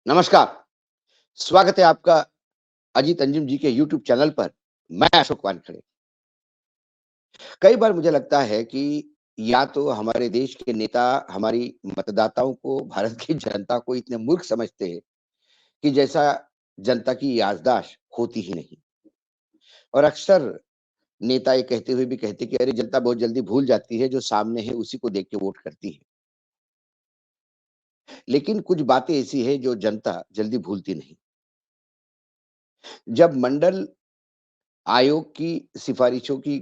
नमस्कार, स्वागत है आपका अजीत अंजुम जी के यूट्यूब चैनल पर। मैं अशोक वानखेड़े। कई बार मुझे लगता है कि या तो हमारे देश के नेता हमारी मतदाताओं को, भारत की जनता को इतने मूर्ख समझते हैं कि जैसा जनता की याददाश्त होती ही नहीं। और अक्सर नेता ये कहते हुए भी कहते कि अरे जनता बहुत जल्दी भूल जाती है, जो सामने है उसी को देख के वोट करती है। लेकिन कुछ बातें ऐसी है जो जनता जल्दी भूलती नहीं। जब मंडल आयोग की सिफारिशों की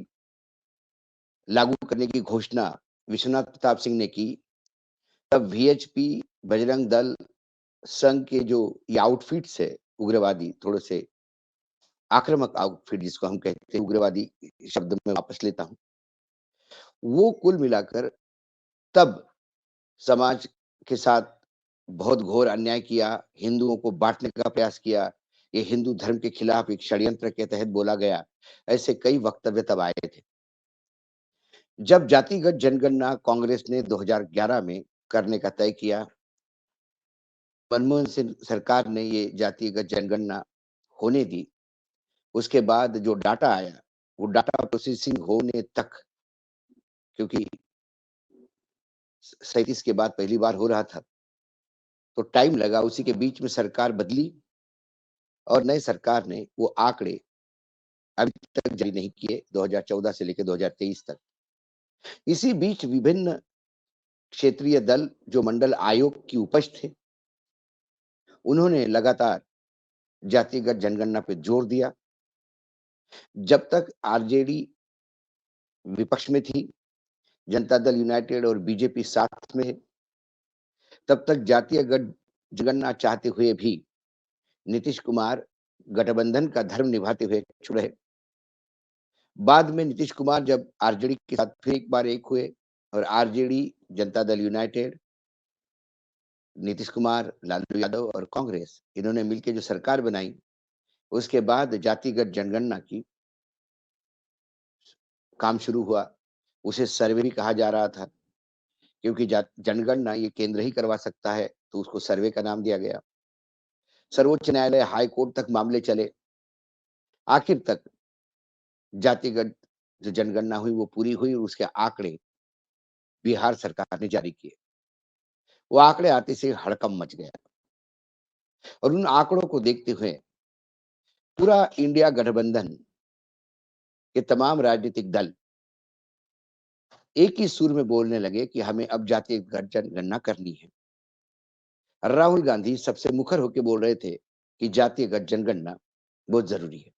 लागू करने की घोषणा विश्वनाथ प्रताप सिंह ने की, तब वीएचपी, बजरंग दल, संघ के जो ये आउटफिट्स है, उग्रवादी, थोड़े से आक्रामक आउटफिट जिसको हम कहते हैं, उग्रवादी शब्द में वापस लेता हूँ। वो कुल मिलाकर तब समाज के साथ बहुत घोर अन्याय किया, हिंदुओं को बाँटने का प्रयास किया, ये हिंदू धर्म के खिलाफ एक षड्यंत्र के तहत बोला गया, ऐसे कई वक्तव्य तब आए थे। जब जातिगत जनगणना कांग्रेस ने 2011 में करने का तय किया, मनमोहन सिंह सरकार ने ये जातिगत जनगणना होने दी। उसके बाद जो डाटा आया, वो डाटा प्रोसेसिंग होने तक, क्योंकि 37 के बाद पहली बार हो रहा था, तो टाइम लगा। उसी के बीच में सरकार बदली और नई सरकार ने वो आंकड़े अभी तक जारी नहीं किए, 2014 से लेकर 2023 तक। इसी बीच विभिन्न क्षेत्रीय दल जो मंडल आयोग की उपज थे, उन्होंने लगातार जातिगत जनगणना पे जोर दिया। जब तक आरजेडी विपक्ष में थी, जनता दल यूनाइटेड और बीजेपी साथ में है, तब तक जातीय जनगणना चाहते हुए भी नीतीश कुमार गठबंधन का धर्म निभाते हुए चुप रहे। बाद में नीतीश कुमार जब आरजेडी के साथ फिर एक बार एक हुए और आरजेडी, जनता दल यूनाइटेड, नीतीश कुमार, लालू यादव और कांग्रेस, इन्होंने मिलकर जो सरकार बनाई, उसके बाद जातिगत जनगणना की काम शुरू हुआ। उसे सर्वे भी कहा जा रहा था, क्योंकि जनगणना ये केंद्र ही करवा सकता है, तो उसको सर्वे का नाम दिया गया। सर्वोच्च न्यायालय, हाई कोर्ट तक मामले चले। आखिर तक जातिगत जो जनगणना हुई वो पूरी हुई और उसके आंकड़े बिहार सरकार ने जारी किए। वो आंकड़े आते से हड़कंप मच गया और उन आंकड़ों को देखते हुए पूरा इंडिया गठबंधन के तमाम राजनीतिक दल एक ही सुर में बोलने लगे कि हमें अब जातीय जनगणना करनी है। राहुल गांधी सबसे मुखर होकर बोल रहे थे कि जातिगत जनगणना बहुत जरूरी है।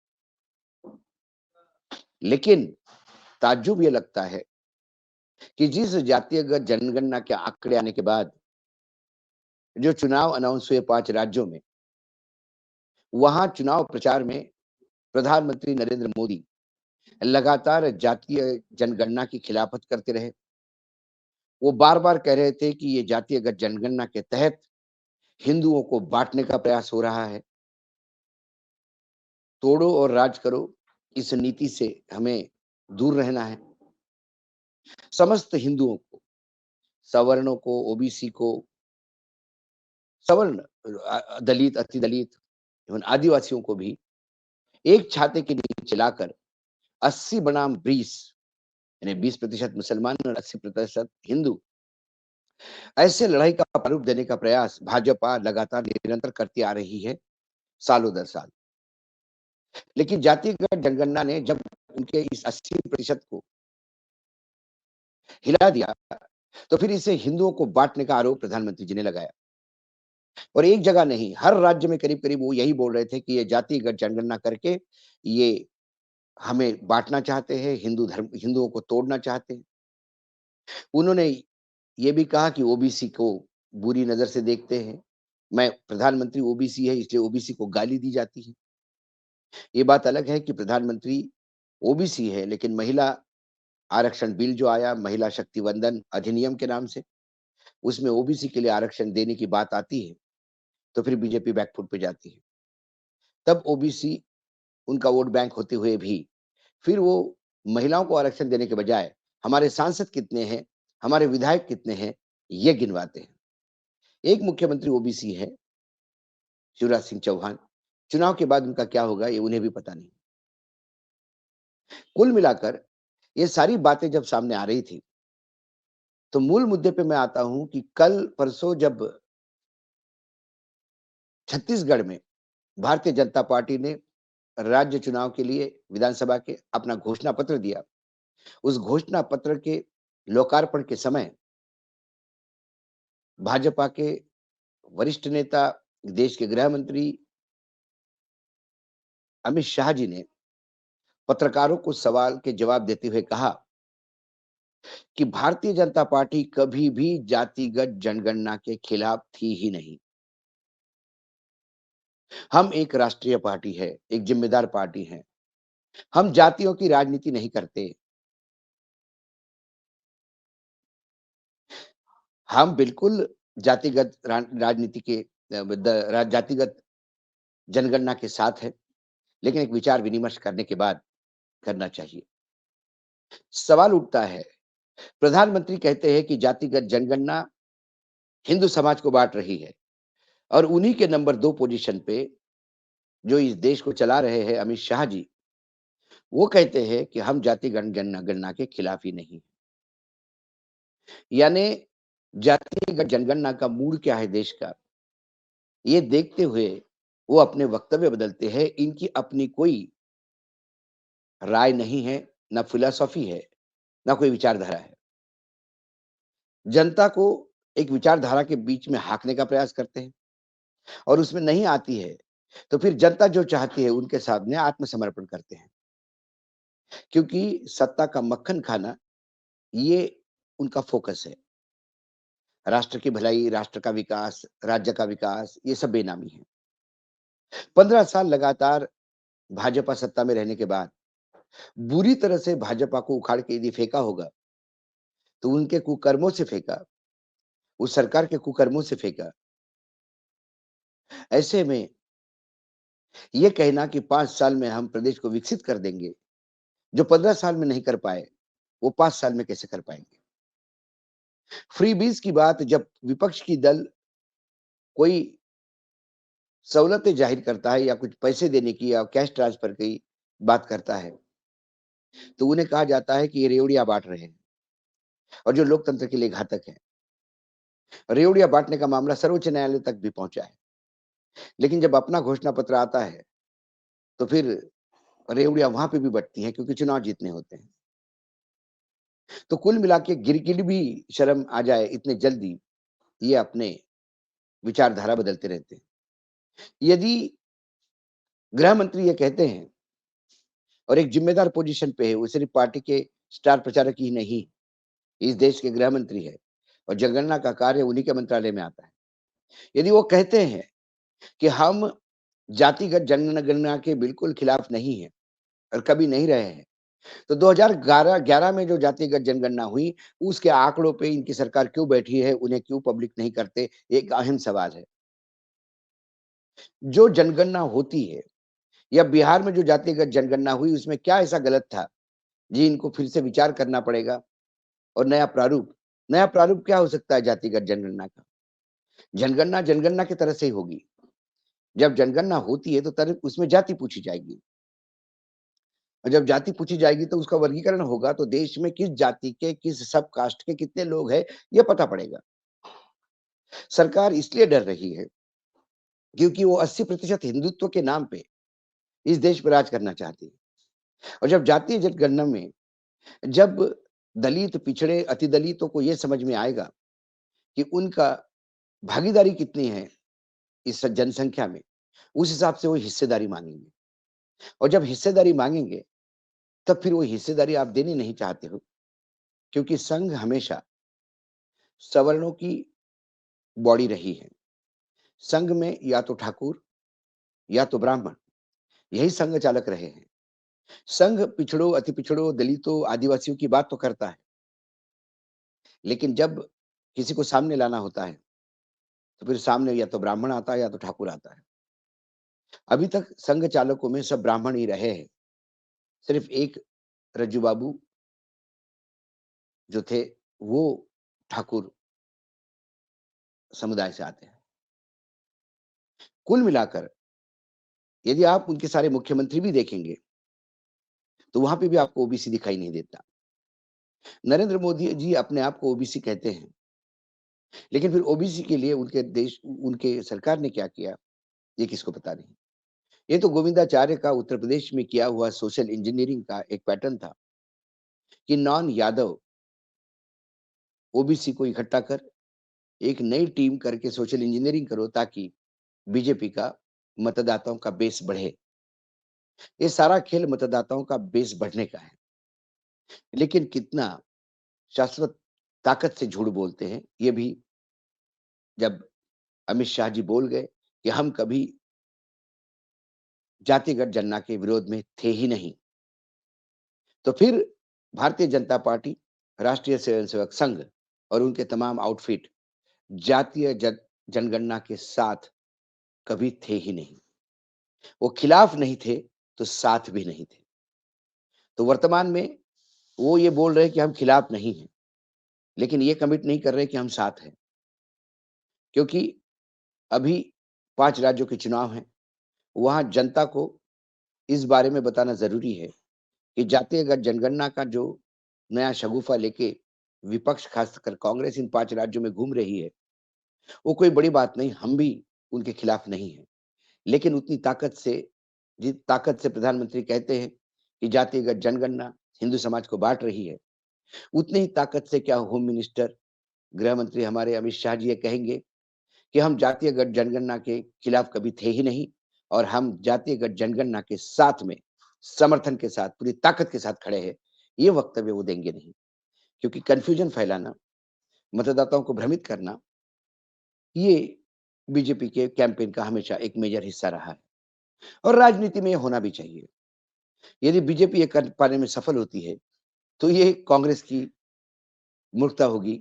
लेकिन ताज्जुब ये लगता है कि जिस जातीयगत जनगणना के आंकड़े आने के बाद जो चुनाव अनाउंस हुए 5 राज्यों में, वहां चुनाव प्रचार में प्रधानमंत्री नरेंद्र मोदी लगातार जातीय जनगणना की खिलाफत करते रहे। वो बार-बार कह रहे थे कि ये जातीयगत जनगणना के तहत हिंदुओं को बांटने का प्रयास हो रहा है। तोड़ो और राज करो, इस नीति से हमें दूर रहना है। समस्त हिंदुओं को, सवर्णों को, ओबीसी को, सवर्ण, दलित, अति दलित एवं आदिवासियों को भी एक छाते के नीचे लाकर 80 बनाम 20, यानी 20% मुसलमान और 80% हिंदू, ऐसे लड़ाई का प्रारूप देने का प्रयास भाजपा लगातार निरंतर करती आ रही है, सालों दर साल। लेकिन जातिगत जनगणना ने जब उनके इस 80% को हिला दिया, तो फिर इसे हिंदुओं को बांटने का आरोप प्रधानमंत्री जी ने लगाया। और एक जगह नहीं, हर राज्य में करीब-करीब वो यही बोल रहे थे कि ये जातिगत जनगणना करके ये हमें बाँटना चाहते हैं, हिंदुओं को तोड़ना चाहते हैं। उन्होंने ये भी कहा कि ओबीसी को बुरी नज़र से देखते हैं। मैं प्रधानमंत्री ओबीसी है, इसलिए ओबीसी को गाली दी जाती है। ये बात अलग है कि प्रधानमंत्री ओबीसी है, लेकिन महिला आरक्षण बिल जो आया, महिला शक्ति वंदन अधिनियम के नाम से, उसमें ओबीसी के लिए आरक्षण देने की बात आती है, तो फिर बीजेपी बैकफुट पे जाती है। तब ओबीसी उनका वोट बैंक होते हुए भी फिर वो महिलाओं को आरक्षण देने के बजाय हमारे सांसद कितने हैं, हमारे विधायक कितने हैं, ये गिनवाते हैं। एक मुख्यमंत्री ओबीसी है, शिवराज सिंह चौहान। चुनाव के बाद उनका क्या होगा ये उन्हें भी पता नहीं। कुल मिलाकर ये सारी बातें जब सामने आ रही थी, तो मूल मुद्दे पे मैं आता हूँ कि कल परसों जब छत्तीसगढ़ में भारतीय जनता पार्टी ने राज्य चुनाव के लिए विधानसभा के अपना घोषणा पत्र दिया। उस घोषणा पत्र के लोकार्पण के समय भाजपा के वरिष्ठ नेता, देश के गृह मंत्री अमित शाह जी ने पत्रकारों को सवाल के जवाब देते हुए कहा कि भारतीय जनता पार्टी कभी भी जातिगत जनगणना के खिलाफ थी ही नहीं। हम एक राष्ट्रीय पार्टी है, एक जिम्मेदार पार्टी है। हम जातियों की राजनीति नहीं करते। हम बिल्कुल जातिगत राजनीति के जातिगत जनगणना के साथ है, लेकिन एक विचार विनिमय करने के बाद करना चाहिए। सवाल उठता है, प्रधानमंत्री कहते हैं कि जातिगत जनगणना हिंदू समाज को बांट रही है और उन्हीं के नंबर 2 पोजीशन पे जो इस देश को चला रहे हैं अमित शाह जी, वो कहते हैं कि हम जाति गणना गणना के खिलाफ ही नहीं। यानी जातिगत जनगणना का मूड क्या है देश का, ये देखते हुए वो अपने वक्तव्य बदलते हैं। इनकी अपनी कोई राय नहीं है, ना फिलॉसफी है, ना कोई विचारधारा है। जनता को एक विचारधारा के बीच में हाकने का प्रयास करते हैं और उसमें नहीं आती है, तो फिर जनता जो चाहती है उनके सामने आत्मसमर्पण करते हैं। क्योंकि सत्ता का मक्खन खाना ये उनका फोकस है। राष्ट्र की भलाई, राष्ट्र का विकास, राज्य का विकास, ये सब बेनामी है। 15 साल लगातार भाजपा सत्ता में रहने के बाद बुरी तरह से भाजपा को उखाड़ के यदि फेंका होगा, तो उनके कुकर्मों से फेंका, उस सरकार के कुकर्मों से फेंका। ऐसे में ये कहना कि 5 साल में हम प्रदेश को विकसित कर देंगे, जो 15 साल में नहीं कर पाए, वो 5 साल में कैसे कर पाएँगे? फ्रीबीज़ की बात जब विपक्ष की दल कोई सहूलतें ज़ाहिर करता है या कुछ पैसे देने की या कैश ट्रांसफर की बात करता है, तो उन्हें कहा जाता है कि ये रेवड़ियाँ बाँट रहे हैं और जो लोकतंत्र के लिए घातक है। रेवड़ियाँ बाँटने का मामला सर्वोच्च न्यायालय तक भी पहुँचा है। लेकिन जब अपना घोषणा पत्र आता है, तो फिर रेवड़ियाँ वहाँ पे भी बँटती हैं क्योंकि चुनाव जीतने होते हैं। तो कुल मिला के गिरगिट भी शर्म आ जाए इतने जल्दी, ये अपने विचारधारा बदलते रहते हैं। यदि गृह मंत्री ये कहते हैं और एक ज़िम्मेदार पोज़ीशन पे है, वो सिर्फ़ पार्टी के स्टार प्रचारक ही नहीं, इस देश के गृह मंत्री हैं और जनगणना का कार्य उन्हीं के मंत्रालय में आता है। यदि वो कहते हैं कि हम जातिगत जनगणना के बिल्कुल खिलाफ नहीं हैं और कभी नहीं रहे हैं, तो 2011 में जो जातिगत जनगणना हुई, उसके आंकड़ों पे इनकी सरकार क्यों बैठी है, उन्हें क्यों पब्लिक नहीं करते? एक अहम सवाल है। जो जनगणना होती है या बिहार में जो जातिगत जनगणना हुई, उसमें क्या ऐसा गलत था, जी इनको फिर से विचार करना पड़ेगा और नया प्रारूप क्या हो सकता है जातिगत जनगणना का? जनगणना जनगणना की तरह से ही होगी। जब जनगणना होती है तो तर उसमें जाति पूछी जाएगी और जब जाति पूछी जाएगी तो उसका वर्गीकरण होगा तो देश में किस जाति के, किस सब कास्ट के कितने लोग हैं, ये पता पड़ेगा। सरकार इसलिए डर रही है क्योंकि वो 80% हिंदुत्व के नाम पे इस देश पे राज करना चाहती है और जब जातीय जनगणना में जब दलित, पिछड़े, अतिदलितों को ये समझ में आएगा कि उनका भागीदारी कितनी है इस जनसंख्या में, उस हिसाब से वो हिस्सेदारी माँगेंगे और जब हिस्सेदारी माँगेंगे, तब फिर वो हिस्सेदारी आप देनी नहीं चाहते हो क्योंकि संघ हमेशा सवर्णों की बॉडी रही है। संघ में या तो ठाकुर या तो ब्राह्मण, यही संघ चालक रहे हैं। संघ पिछड़ों, अति पिछड़ों, दलितों, आदिवासियों की बात तो करता है, लेकिन जब किसी को सामने लाना होता है, तो फिर सामने या तो ब्राह्मण आता है या तो ठाकुर आता है। अभी तक संघ चालकों में सब ब्राह्मण ही रहे हैं। सिर्फ एक रज्जू बाबू जो थे, वो ठाकुर समुदाय से आते हैं। कुल मिलाकर यदि आप उनके सारे मुख्यमंत्री भी देखेंगे, तो वहाँ पे भी आपको ओबीसी दिखाई नहीं देता। नरेंद्र मोदी जी अपने आप को ओबीसी कहते हैं, लेकिन फिर ओबीसी के लिए उनके सरकार ने क्या किया, ये किसको पता नहीं। ये तो गोविंदाचार्य का उत्तर प्रदेश में किया हुआ सोशल इंजीनियरिंग का एक पैटर्न था कि नॉन यादव ओबीसी को इकट्ठा कर एक नई टीम करके सोशल इंजीनियरिंग करो ताकि बीजेपी का मतदाताओं का बेस बढ़े। ये सारा खेल मतदाताओं का बेस बढ़ने का है। लेकिन कितना शाश्वत ताकत से झूठ बोलते हैं, ये भी जब अमित शाह जी बोल गए कि हम कभी जातिगत जनगणना के विरोध में थे ही नहीं। तो फिर भारतीय जनता पार्टी, राष्ट्रीय स्वयंसेवक संघ और उनके तमाम आउटफिट जातीय जनगणना के साथ कभी थे ही नहीं। वो खिलाफ नहीं थे, तो साथ भी नहीं थे। तो वर्तमान में वो ये बोल रहे हैं कि हम खिलाफ नहीं हैं, लेकिन ये कमिट नहीं कर रहे कि हम साथ हैं। क्योंकि अभी 5 राज्यों के चुनाव हैं, वहाँ जनता को इस बारे में बताना ज़रूरी है कि जातीयगत जनगणना का जो नया शगुफ़ा लेके विपक्ष खासकर कांग्रेस इन 5 राज्यों में घूम रही है, वो कोई बड़ी बात नहीं, हम भी उनके खिलाफ नहीं हैं। लेकिन उतनी ताकत से जिस ताकत से प्रधानमंत्री कहते हैं कि जातिगत जनगणना हिंदू समाज को बाँट रही है, उतनी ही ताकत से क्या होम मिनिस्टर, गृह मंत्री हमारे अमित शाह जी ये कहेंगे कि हम जातीयगत जनगणना के खिलाफ कभी थे ही नहीं और हम जातीयगत जनगणना के साथ में समर्थन के साथ, पूरी ताकत के साथ खड़े हैं। ये वक्तव्य वो देंगे नहीं, क्योंकि कन्फ्यूजन फैलाना, मतदाताओं को भ्रमित करना, ये बीजेपी के कैंपेन का हमेशा एक मेजर हिस्सा रहा है और राजनीति में ये होना भी चाहिए। यदि बीजेपी ये कर पाने में सफल होती है, तो ये कांग्रेस की मूर्खता होगी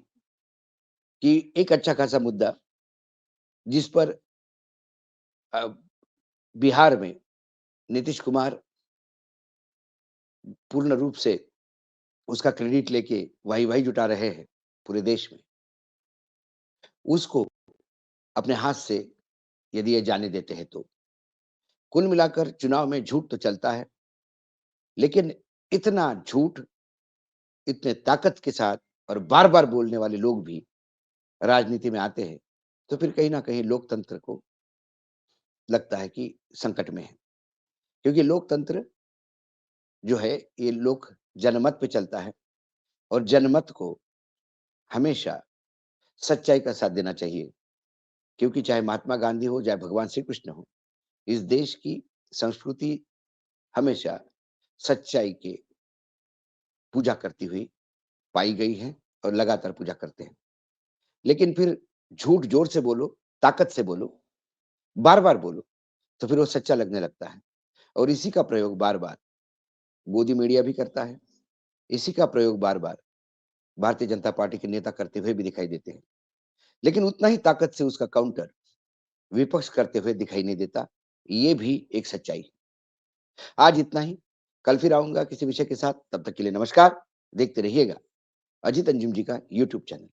कि एक अच्छा खासा मुद्दा जिस पर अ, बिहार में नीतीश कुमार पूर्ण रूप से उसका क्रेडिट लेके वाही-वाही जुटा रहे हैं पूरे देश में, उसको अपने हाथ से यदि ये जाने देते हैं तो। कुल मिलाकर चुनाव में झूठ तो चलता है, लेकिन इतना झूठ, इतने ताकत के साथ और बार-बार बोलने वाले लोग भी राजनीति में आते हैं, तो फिर कहीं न कहीं लोकतंत्र को लगता है कि संकट में है। क्योंकि लोकतंत्र जो है, ये लोक जनमत पे चलता है और जनमत को हमेशा सच्चाई का साथ देना चाहिए। क्योंकि चाहे महात्मा गांधी हो, चाहे भगवान श्री कृष्ण हो, इस देश की संस्कृति हमेशा सच्चाई की पूजा करती हुई पाई गई है और लगातार पूजा करते हैं। लेकिन फिर झूठ जोर से बोलो, ताकत से बोलो, बार-बार बोलो, तो फिर वो सच्चा लगने लगता है और इसी का प्रयोग बार-बार गोदी मीडिया भी करता है। इसी का प्रयोग बार-बार भारतीय जनता पार्टी के नेता करते हुए भी दिखाई देते हैं। लेकिन उतना ही ताकत से उसका काउंटर विपक्ष करते हुए दिखाई नहीं देता। ये भी एक सच्चाई है। आज इतना ही, कल फिर आऊँगा किसी विषय के साथ, तब तक के लिए नमस्कार। देखते रहिएगा अजीत अंजुम जी का यूट्यूब चैनल।